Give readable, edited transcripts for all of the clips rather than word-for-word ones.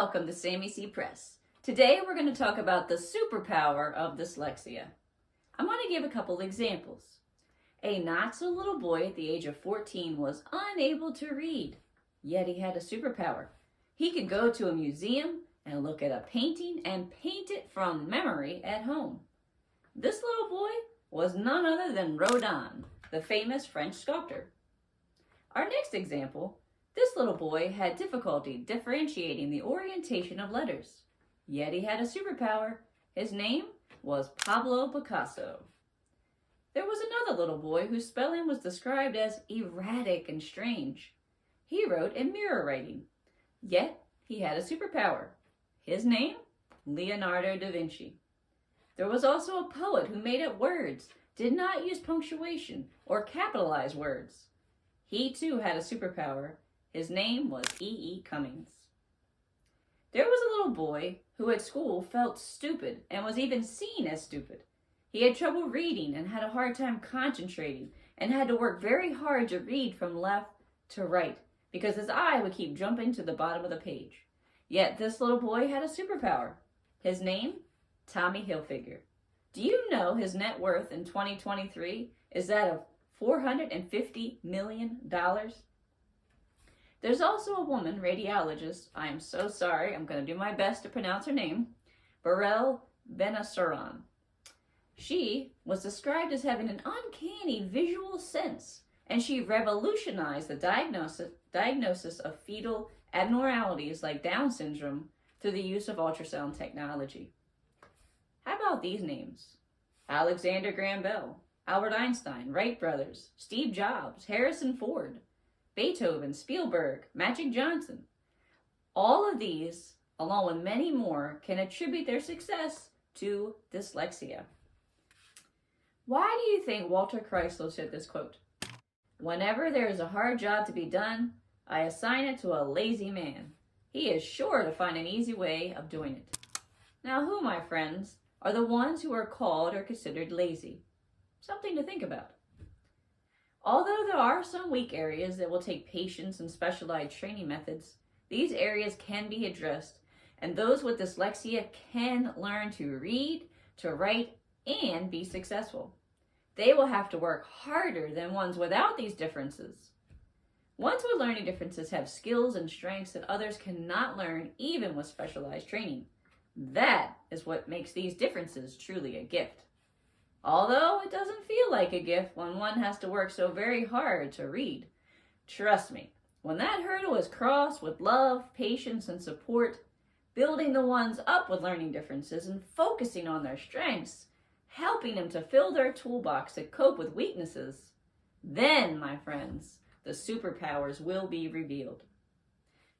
welcome to Sammy C. Press. Today we're going to talk about the superpower of dyslexia. I'm going to give a couple examples. A not-so-little boy at the age of 14 was unable to read, yet he had a superpower. He could go to a museum and look at a painting and paint it from memory at home. This little boy was none other than Rodin, the famous French sculptor. Our next example, this little boy had difficulty differentiating the orientation of letters, yet he had a superpower. His name was Pablo Picasso. There was another little boy whose spelling was described as erratic and strange. He wrote in mirror writing, yet he had a superpower. His name? Leonardo da Vinci. There was also a poet who made up words, did not use punctuation or capitalize words. He too had a superpower. His name was E. Cummings. There was a little boy who at school felt stupid and was even seen as stupid. He had trouble reading and had a hard time concentrating and had to work very hard to read from left to right because his eye would keep jumping to the bottom of the page. Yet this little boy had a superpower. His name? Tommy Hilfiger. Do you know his net worth in 2023 is that of $450 million? There's also a woman radiologist, I am so sorry, I'm going to do my best to pronounce her name, Burrell Benassaran. She was described as having an uncanny visual sense, and she revolutionized the diagnosis of fetal abnormalities like Down syndrome through the use of ultrasound technology. How about these names? Alexander Graham Bell, Albert Einstein, Wright brothers, Steve Jobs, Harrison Ford, Beethoven, Spielberg, Magic Johnson. All of these, along with many more, can attribute their success to dyslexia. Why do you think Walter Chrysler said this quote? Whenever there is a hard job to be done, I assign it to a lazy man. He is sure to find an easy way of doing it. Now who, my friends, are the ones who are called or considered lazy? Something to think about. Although there are some weak areas that will take patience and specialized training methods, these areas can be addressed, and those with dyslexia can learn to read, to write, and be successful. They will have to work harder than ones without these differences. Ones with learning differences have skills and strengths that others cannot learn even with specialized training. That is what makes these differences truly a gift. Although it doesn't feel like a gift when one has to work so very hard to read. Trust me, when that hurdle is crossed with love, patience, and support, building the ones up with learning differences and focusing on their strengths, helping them to fill their toolbox to cope with weaknesses, then, my friends, the superpowers will be revealed.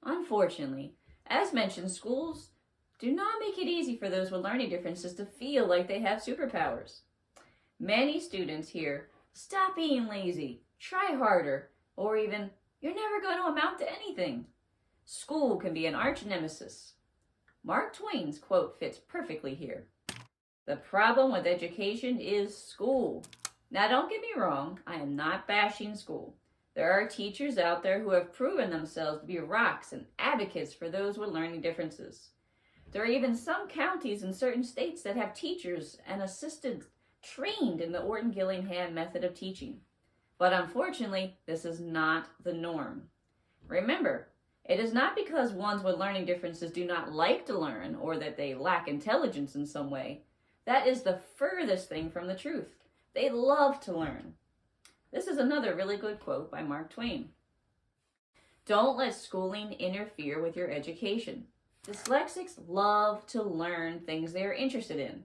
Unfortunately, as mentioned, schools do not make it easy for those with learning differences to feel like they have superpowers. Many students hear, stop being lazy, try harder, or even, you're never going to amount to anything. School can be an arch nemesis. Mark Twain's quote fits perfectly here. The problem with education is school. Now don't get me wrong, I am not bashing school. There are teachers out there who have proven themselves to be rocks and advocates for those with learning differences. There are even some counties in certain states that have teachers and assistants trained in the Orton-Gillingham method of teaching. But unfortunately, this is not the norm. Remember, it is not because ones with learning differences do not like to learn or that they lack intelligence in some way. That is the furthest thing from the truth. They love to learn. This is another really good quote by Mark Twain. Don't let schooling interfere with your education. Dyslexics love to learn things they are interested in.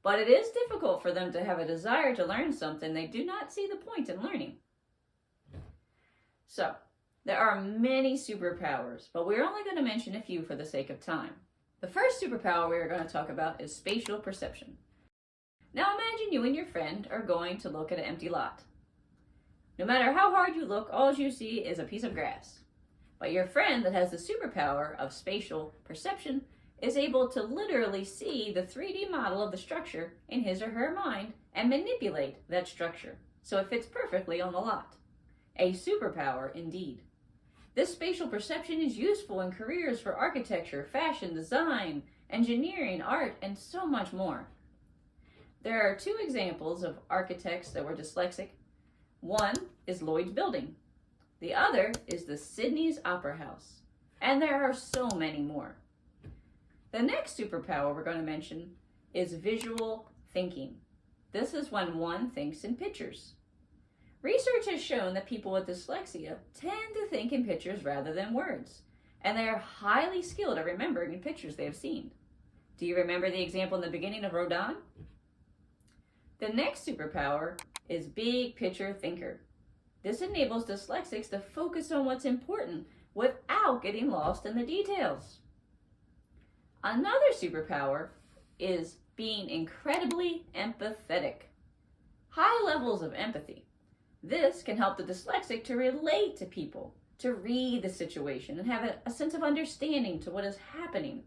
But it is difficult for them to have a desire to learn something they do not see the point in learning. So, there are many superpowers, but we're only going to mention a few for the sake of time. The first superpower we are going to talk about is spatial perception. Now imagine you and your friend are going to look at an empty lot. No matter how hard you look, all you see is a piece of grass. But your friend that has the superpower of spatial perception is able to literally see the 3D model of the structure in his or her mind and manipulate that structure so it fits perfectly on the lot. A superpower indeed. This spatial perception is useful in careers for architecture, fashion, design, engineering, art, and so much more. There are two examples of architects that were dyslexic. One is Lloyd's Building. The other is the Sydney's Opera House. And there are so many more. The next superpower we're going to mention is visual thinking. This is when one thinks in pictures. Research has shown that people with dyslexia tend to think in pictures rather than words, and they are highly skilled at remembering the pictures they have seen. Do you remember the example in the beginning of Rodin? The next superpower is big picture thinker. This enables dyslexics to focus on what's important without getting lost in the details. Another superpower is being incredibly empathetic. High levels of empathy. This can help the dyslexic to relate to people, to read the situation, and have a sense of understanding to what is happening.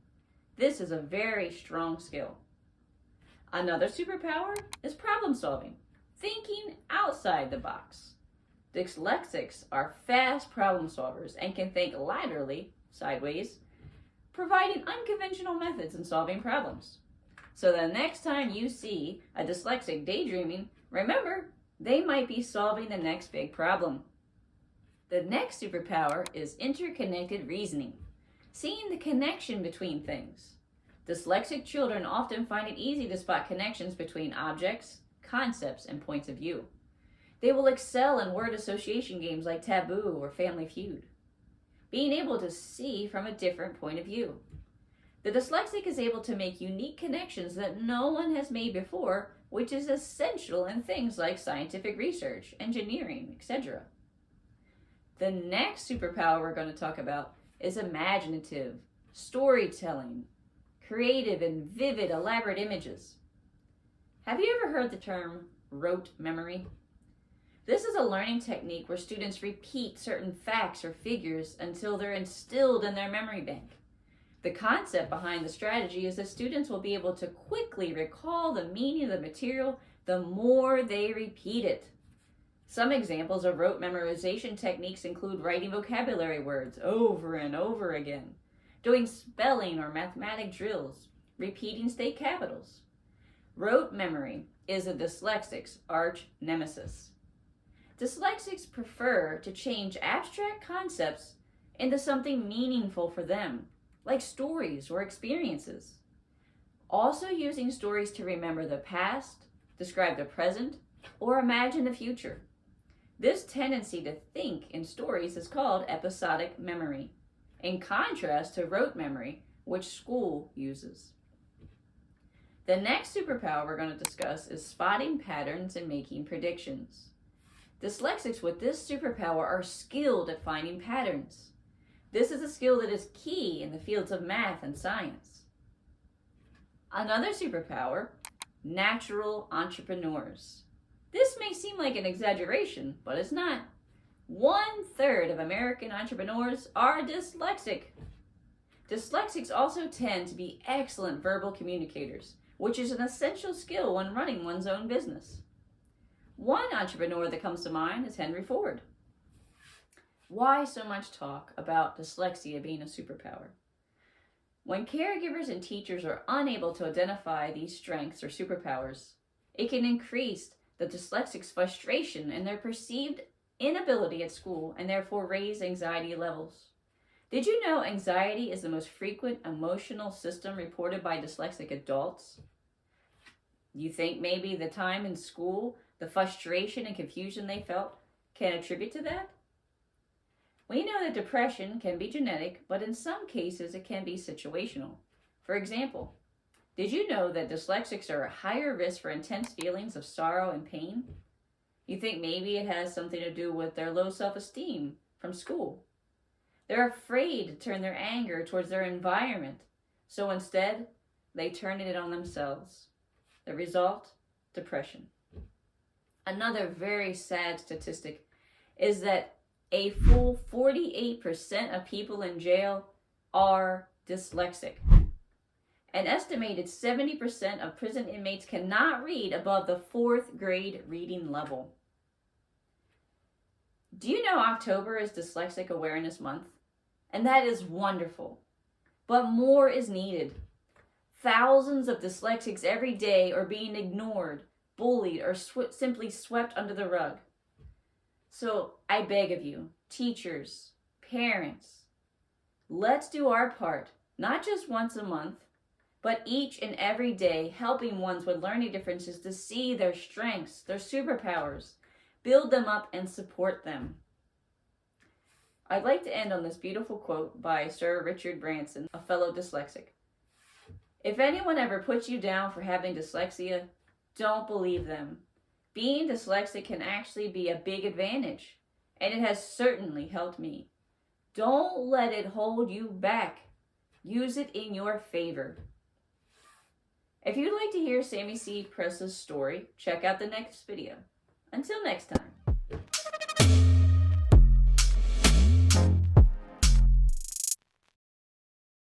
This is a very strong skill. Another superpower is problem solving, thinking outside the box. Dyslexics are fast problem solvers and can think laterally, sideways, providing unconventional methods in solving problems. So the next time you see a dyslexic daydreaming, remember, they might be solving the next big problem. The next superpower is interconnected reasoning, seeing the connection between things. Dyslexic children often find it easy to spot connections between objects, concepts, and points of view. They will excel in word association games like Taboo or Family Feud, being able to see from a different point of view. The dyslexic is able to make unique connections that no one has made before, which is essential in things like scientific research, engineering, etc. The next superpower we're going to talk about is imaginative, storytelling, creative and vivid, elaborate images. Have you ever heard the term rote memory? This is a learning technique where students repeat certain facts or figures until they're instilled in their memory bank. The concept behind the strategy is that students will be able to quickly recall the meaning of the material the more they repeat it. Some examples of rote memorization techniques include writing vocabulary words over and over again, doing spelling or mathematic drills, repeating state capitals. Rote memory is a dyslexic's arch nemesis. Dyslexics prefer to change abstract concepts into something meaningful for them, like stories or experiences. Also using stories to remember the past, describe the present, or imagine the future. This tendency to think in stories is called episodic memory, in contrast to rote memory, which school uses. The next superpower we're going to discuss is spotting patterns and making predictions. Dyslexics with this superpower are skilled at finding patterns. This is a skill that is key in the fields of math and science. Another superpower, natural entrepreneurs. This may seem like an exaggeration, but it's not. 1/3 of American entrepreneurs are dyslexic. Dyslexics also tend to be excellent verbal communicators, which is an essential skill when running one's own business. One entrepreneur that comes to mind is Henry Ford. Why so much talk about dyslexia being a superpower? When caregivers and teachers are unable to identify these strengths or superpowers, it can increase the dyslexic's frustration and their perceived inability at school and therefore raise anxiety levels. Did you know anxiety is the most frequent emotional system reported by dyslexic adults? You think maybe the time in school, the frustration and confusion they felt, can attribute to that? We know that depression can be genetic, but in some cases it can be situational. For example, did you know that dyslexics are at higher risk for intense feelings of sorrow and pain? You think maybe it has something to do with their low self-esteem from school. They're afraid to turn their anger towards their environment, so instead, they turn it on themselves. The result? Depression. Another very sad statistic is that a full 48% of people in jail are dyslexic. An estimated 70% of prison inmates cannot read above the 4th grade reading level. Do you know October is Dyslexic Awareness Month? And that is wonderful. But more is needed. Thousands of dyslexics every day are being ignored, bullied, or simply swept under the rug. So I beg of you, teachers, parents, let's do our part, not just once a month, but each and every day, helping ones with learning differences to see their strengths, their superpowers, build them up and support them. I'd like to end on this beautiful quote by Sir Richard Branson, a fellow dyslexic. If anyone ever puts you down for having dyslexia, don't believe them. Being dyslexic can actually be a big advantage, and it has certainly helped me. Don't let it hold you back. Use it in your favor. If you'd like to hear Sammy C. Press's story, check out the next video. Until next time.